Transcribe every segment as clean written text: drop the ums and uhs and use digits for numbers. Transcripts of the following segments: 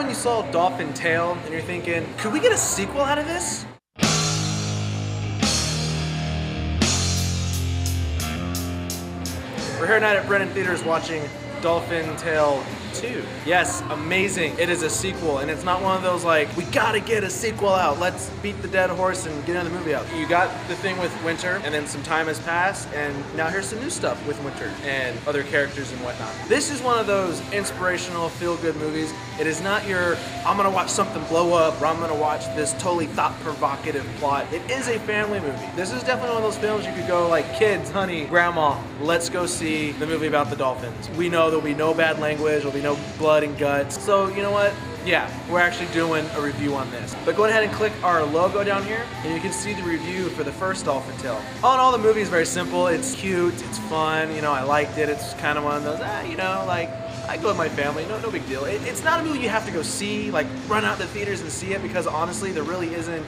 when you saw Dolphin Tale and you're thinking, could we get a sequel out of this? We're here tonight at Brennan Theaters watching Dolphin Tale 2. Yes, amazing. It is a sequel, and it's not one of those like, we gotta get a sequel out, let's beat the dead horse and get another movie out. You got the thing with Winter, and then some time has passed, and now here's some new stuff with Winter and other characters and whatnot. This is one of those inspirational, feel-good movies. It is not your, I'm gonna watch something blow up, or I'm gonna watch this totally thought-provocative plot. It is a family movie. This is definitely one of those films you could go like, kids, honey, grandma, let's go see the movie about the dolphins. We know there'll be no bad language, there'll be no blood and guts. So you know what? Yeah, we're actually doing a review on this. But go ahead and click our logo down here, and you can see the review for the first Dolphin Tale. All in all, the movie is very simple. It's cute, it's fun, you know, I liked it. It's kind of one of those, you know, like, I go with my family, no big deal. It's not a movie you have to go see, like run out to theaters and see it, because honestly, there really isn't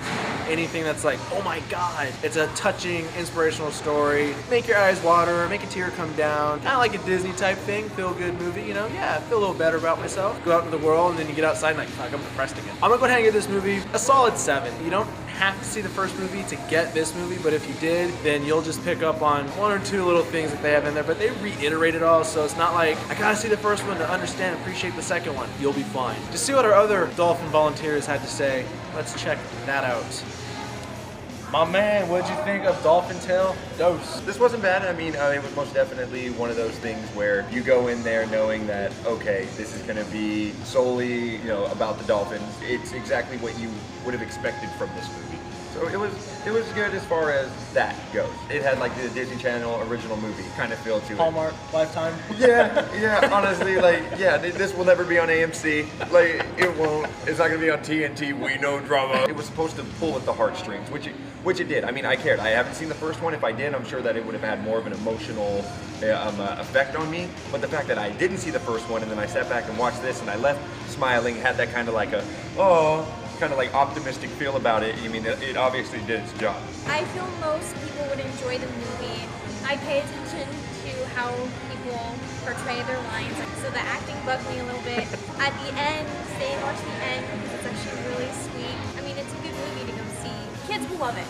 anything that's like, oh my God. It's a touching, inspirational story. Make your eyes water, make a tear come down. Kind of like a Disney type thing, feel good movie, you know? Yeah, I feel a little better about myself. Go out into the world and then you get outside and like, fuck, I'm depressed again. I'm gonna go ahead and give this movie a solid 7. You don't have to see the first movie to get this movie, but if you did, then you'll just pick up on 1 or 2 little things that they have in there, but they reiterate it all, so it's not like, I gotta see the first one to understand and appreciate the second one. You'll be fine. To see what our other Dolphin volunteers had to say, let's check that out. My man, what'd you think of Dolphin Tale Dose? This wasn't bad. I mean, it was most definitely one of those things where you go in there knowing that, okay, this is going to be solely, you know, about the dolphins. It's exactly what you would have expected from this movie. So it was good as far as that goes. It had like the Disney Channel original movie kind of feel to it. Hallmark, Lifetime. Yeah, honestly, like, yeah, this will never be on AMC. Like, it won't. It's not gonna be on TNT. We know drama. It was supposed to pull at the heartstrings, which it did. I mean, I cared. I haven't seen the first one. If I did, I'm sure that it would have had more of an emotional effect on me. But the fact that I didn't see the first one and then I sat back and watched this and I left smiling, had that kind of like a, oh, kind of like optimistic feel about it. I mean, it obviously did its job. I feel most people would enjoy the movie. I pay attention to how people portray their lines, so the acting bugged me a little bit. At the end, stay and watch the end because it's actually really sweet. I mean, it's a good movie to go see. Kids will love it.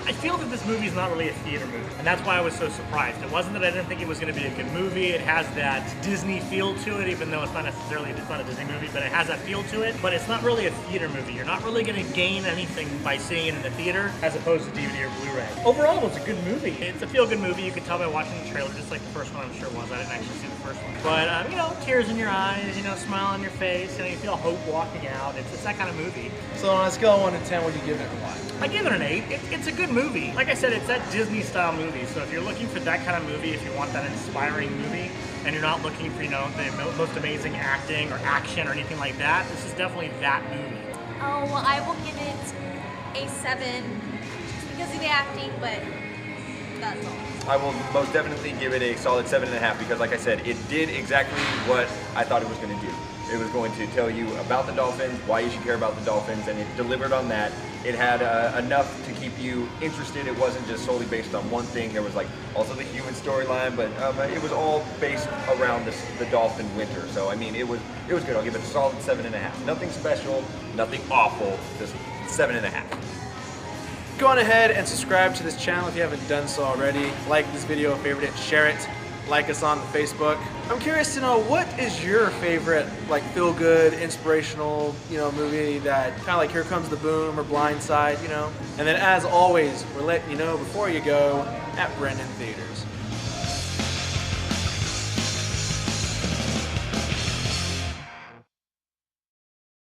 I feel that this movie is not really a theater movie, and that's why I was so surprised. It wasn't that I didn't think it was going to be a good movie. It has that Disney feel to it, even though it's not a Disney movie, but it has that feel to it. But it's not really a theater movie. You're not really going to gain anything by seeing it in the theater as opposed to DVD or Blu-ray. Overall, it's a good movie. It's a feel-good movie. You could tell by watching the trailer, just like the first one I'm sure was. I didn't actually see the first one. But, you know, tears in your eyes, you know, smile on your face, you know, you feel hope walking out. It's that kind of movie. So on a scale of 1 to 10, what do you give it and why? I give it an 8. It's a good movie. Like I said, it's that Disney-style movie. So if you're looking for that kind of movie, if you want that inspiring movie, and you're not looking for, you know, the most amazing acting or action or anything like that, this is definitely that movie. Oh, well, I will give it a 7 just because of the acting, but that's all. I will most definitely give it a solid 7.5 because, like I said, it did exactly what I thought it was going to do. It was going to tell you about the dolphins, why you should care about the dolphins, and it delivered on that. It had enough to keep you interested. It wasn't just solely based on one thing. There was like also the human storyline, but it was all based around the dolphin winter. So I mean, it was good. I'll give it a solid 7.5. Nothing special, nothing awful, just 7.5. Go on ahead and subscribe to this channel if you haven't done so already. Like this video, favorite it, share it. Like us on Facebook. I'm curious to know, what is your favorite like feel-good, inspirational, you know, movie that kind of like Here Comes the Boom or Blind Side, you know? And then as always, we're letting you know before you go at Brennan Theaters.